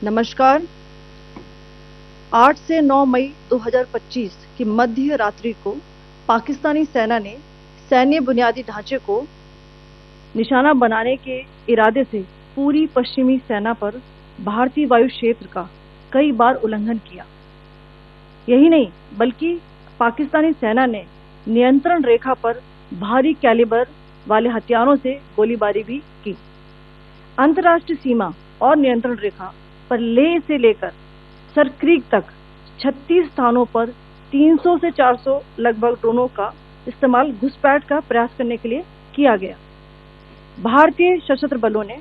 नमस्कार। 8 से 9 मई 2025 की मध्य रात्रि को पाकिस्तानी सेना ने सैन्य बुनियादी ढांचे को निशाना बनाने के इरादे से पूरी पश्चिमी सेना पर भारतीय वायु क्षेत्र का कई बार उल्लंघन किया। यही नहीं बल्कि पाकिस्तानी सेना ने नियंत्रण रेखा पर भारी कैलिबर वाले हथियारों से गोलीबारी भी की। अंतर्राष्ट्रीय सीमा और नियंत्रण रेखा पर लेह से लेकर सरक्रीक तक 36 स्थानों पर 300 से 400 लगभग ड्रोनों का इस्तेमाल घुसपैठ का प्रयास करने के लिए किया गया। भारतीय सशस्त्र बलों ने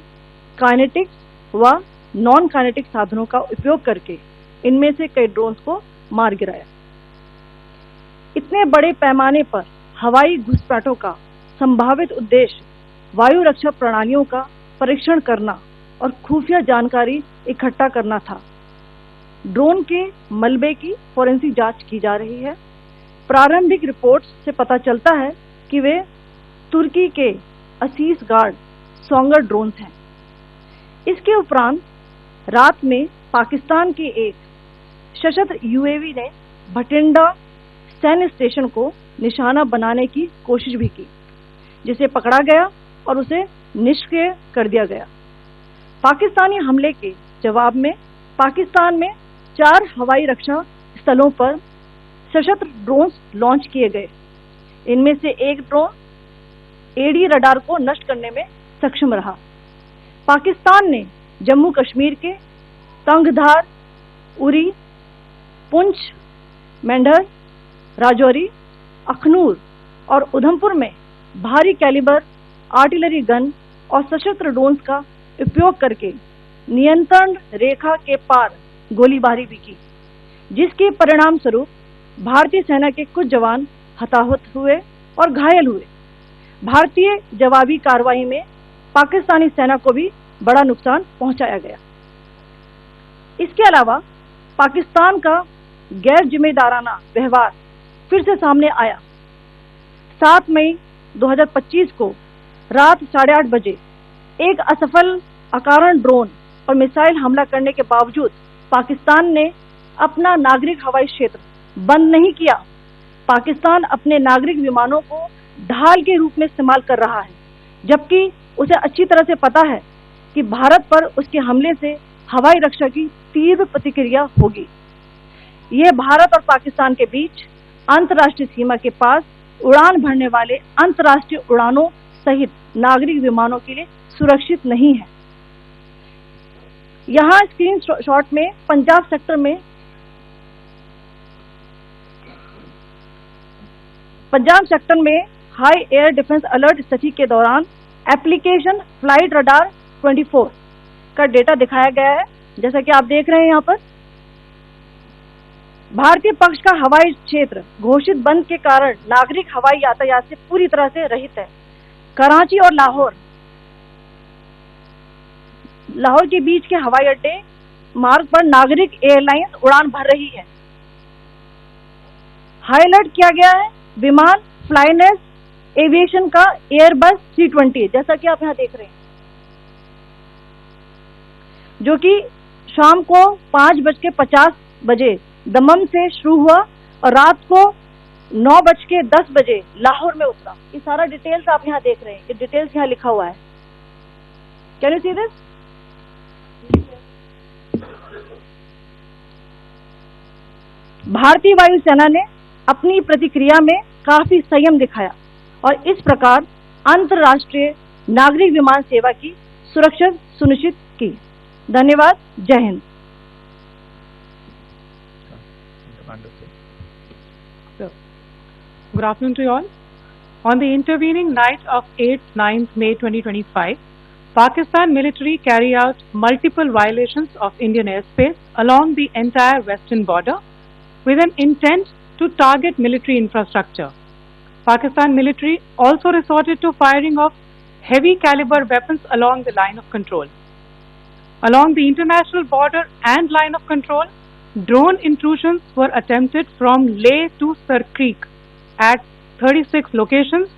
काइनेटिक व नॉन काइनेटिक साधनों का उपयोग करके इनमें से कई ड्रोन्स को मार गिराया। इतने बड़े पैमाने पर हवाई घुसपैठों का संभावित उद्देश्य वायु रक्षा प्रणालियों का परीक्षण करना और खुफिया जानकारी इकट्ठा करना था। ड्रोन के मलबे की फोरेंसिक जांच की जा रही है। प्रारंभिक रिपोर्ट्स से पता चलता है कि वे तुर्की के असीस गार्ड सोंगर ड्रोन्स हैं। इसके उपरांत रात में पाकिस्तान के एक सशस्त्र यूएवी ने भटिंडा सैन्य स्टेशन को निशाना बनाने की कोशिश भी की, जिसे पकड़ा गया और उसे निष्क्रिय कर दिया गया। पाकिस्तानी हमले के जवाब में पाकिस्तान में 4 हवाई रक्षा स्थलों पर सशस्त्र ड्रोन्स लॉन्च किए गए। इनमें से एक ड्रोन एडी रडार को नष्ट करने में सक्षम रहा। पाकिस्तान ने जम्मू कश्मीर के तंगधार, उरी, पुंछ, मेंढर, राजौरी, अखनूर और उधमपुर में भारी कैलिबर आर्टिलरी गन और सशस्त्र ड्रोन्स का उपयोग करके नियंत्रण रेखा के पार गोलीबारी भी की, जिसके परिणाम स्वरूप भारतीय सेना के कुछ जवान हताहत हुए और घायल हुए। भारतीय जवाबी कार्रवाई में पाकिस्तानी सेना को भी बड़ा नुकसान पहुंचाया गया। इसके अलावा पाकिस्तान का गैर जिम्मेदाराना व्यवहार फिर से सामने आया। 7 मई 2025 को रात 8:30 बजे एक असफल अकारण ड्रोन और मिसाइल हमला करने के बावजूद पाकिस्तान ने अपना नागरिक हवाई क्षेत्र बंद नहीं किया। पाकिस्तान अपने नागरिक विमानों को ढाल के रूप में इस्तेमाल कर रहा है, जबकि उसे अच्छी तरह से पता है कि भारत पर उसके हमले से हवाई रक्षा की तीव्र प्रतिक्रिया होगी। यह भारत और पाकिस्तान के बीच अंतर्राष्ट्रीय सीमा के पास उड़ान भरने वाले अंतर्राष्ट्रीय उड़ानों सहित नागरिक विमानों के लिए सुरक्षित नहीं है। यहाँ स्क्रीन शॉट में पंजाब सेक्टर में हाई एयर डिफेंस अलर्ट स्थिति के दौरान एप्लीकेशन फ्लाइट रडार 24 का डेटा दिखाया गया है। जैसा कि आप देख रहे हैं, यहाँ पर भारतीय पक्ष का हवाई क्षेत्र घोषित बंद के कारण नागरिक हवाई यातायात से पूरी तरह से रहित है। कराची और लाहौर के बीच के हवाई अड्डे मार्ग पर नागरिक एयरलाइंस उड़ान भर रही है। हाई अलर्ट किया गया है विमान फ्लाइनेस एविएशन का एयरबस 320, जैसा कि आप यहाँ देख रहे हैं, जो कि शाम को 5:50 बजे दमम से शुरू हुआ और रात को 9:10 बजे लाहौर में उतरा। ये सारा डिटेल्स आप यहाँ देख रहे हैं। ये डिटेल्स यहाँ लिखा हुआ है। Can you see this? भारतीय वायुसेना ने अपनी प्रतिक्रिया में काफी संयम दिखाया और इस प्रकार अंतर्राष्ट्रीय नागरिक विमान सेवा की सुरक्षा सुनिश्चित की। धन्यवाद। जय Hind. Good afternoon to you all. On the intervening night of 8-9 May 2025, Pakistan military carried out multiple violations of Indian airspace along the entire western border with an intent to target military infrastructure. Pakistan military also resorted to firing of heavy caliber weapons along the line of control. Along the international border and line of control, drone intrusions were attempted from Leh to Sarkreek at 36 locations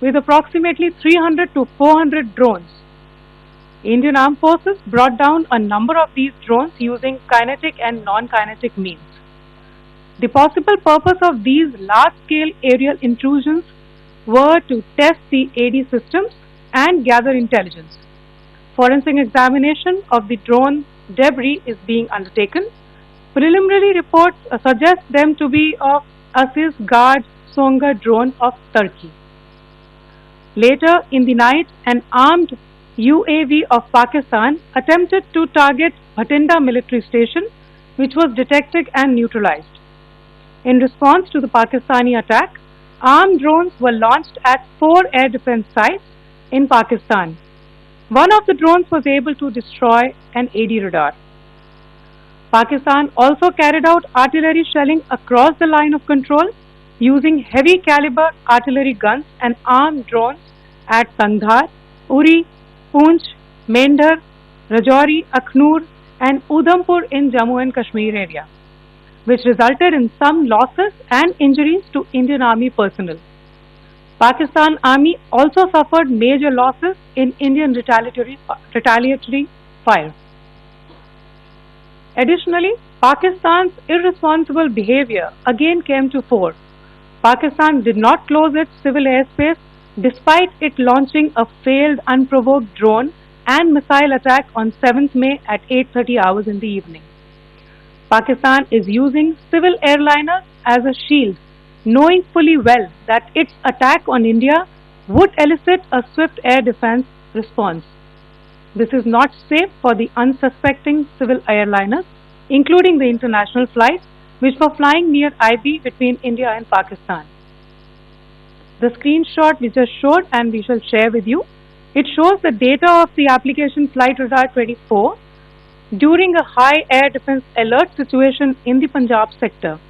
with approximately 300 to 400 drones. Indian Armed Forces brought down a number of these drones using kinetic and non-kinetic means. The possible purpose of these large-scale aerial intrusions were to test the AD systems and gather intelligence. Forensic examination of the drone debris is being undertaken. Preliminary reports suggest them to be of Aziz Guard Songa drone of Turkey. Later in the night, an armed UAV of Pakistan attempted to target Bhatinda military station, which was detected and neutralized. In response to the Pakistani attack, armed drones were launched at 4 air defense sites in Pakistan. One of the drones was able to destroy an AD radar. Pakistan also carried out artillery shelling across the line of control using heavy caliber artillery guns and armed drones at Tangdhar, Uri, Poonch, Mendhar, Rajouri, Akhnur and Udhampur in Jammu and Kashmir area, which resulted in some losses and injuries to Indian Army personnel. Pakistan Army also suffered major losses in Indian retaliatory fire. Additionally, Pakistan's irresponsible behavior again came to fore. Pakistan did not close its civil airspace despite it launching a failed unprovoked drone and missile attack on 7th May at 8:30 hours in the evening. Pakistan is using civil airliners as a shield, knowing fully well that its attack on India would elicit a swift air defense response. This is not safe for the unsuspecting civil airliners, including the international flights which were flying near IB between India and Pakistan. The screenshot we just showed and we shall share with you, it shows the data of the application Flight Radar 24 during a high air defense alert situation in the Punjab sector.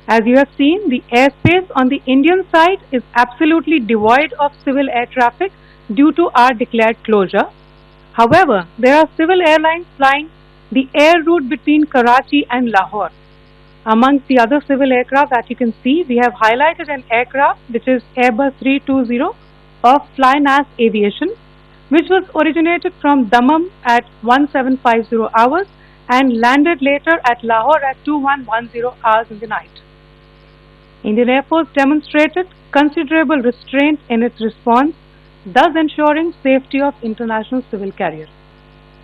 As you have seen, the airspace on the Indian side is absolutely devoid of civil air traffic due to our declared closure. However, there are civil airlines flying the air route between Karachi and Lahore. Amongst the other civil aircraft that you can see, we have highlighted an aircraft which is Airbus 320 of Flynas Aviation, which was originated from Dammam at 1750 hours and landed later at Lahore at 2110 hours in the night. Indian Air Force demonstrated considerable restraint in its response, thus ensuring safety of international civil carriers.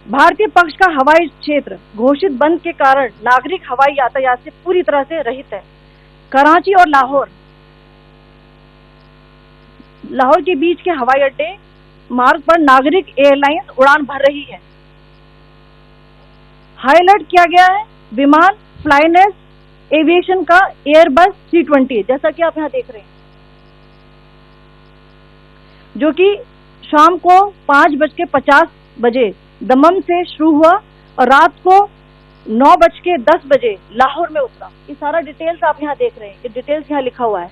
भारतीय पक्ष का हवाई क्षेत्र घोषित बंद के कारण नागरिक हवाई यातायात से पूरी तरह से रहित है। कराची और लाहौर के बीच के हवाई अड्डे मार्ग पर नागरिक एयरलाइंस उड़ान भर रही है। हाई अलर्ट किया गया है विमान फ्लाइनेस एविएशन का एयरबस 320, जैसा कि आप यहाँ देख रहे हैं, जो कि शाम को 5:50 दमम से शुरू हुआ और रात को 9:10 लाहौर में उतरा। ये सारा डिटेल्स आप यहाँ देख रहे हैं, ये डिटेल्स यहाँ लिखा हुआ है।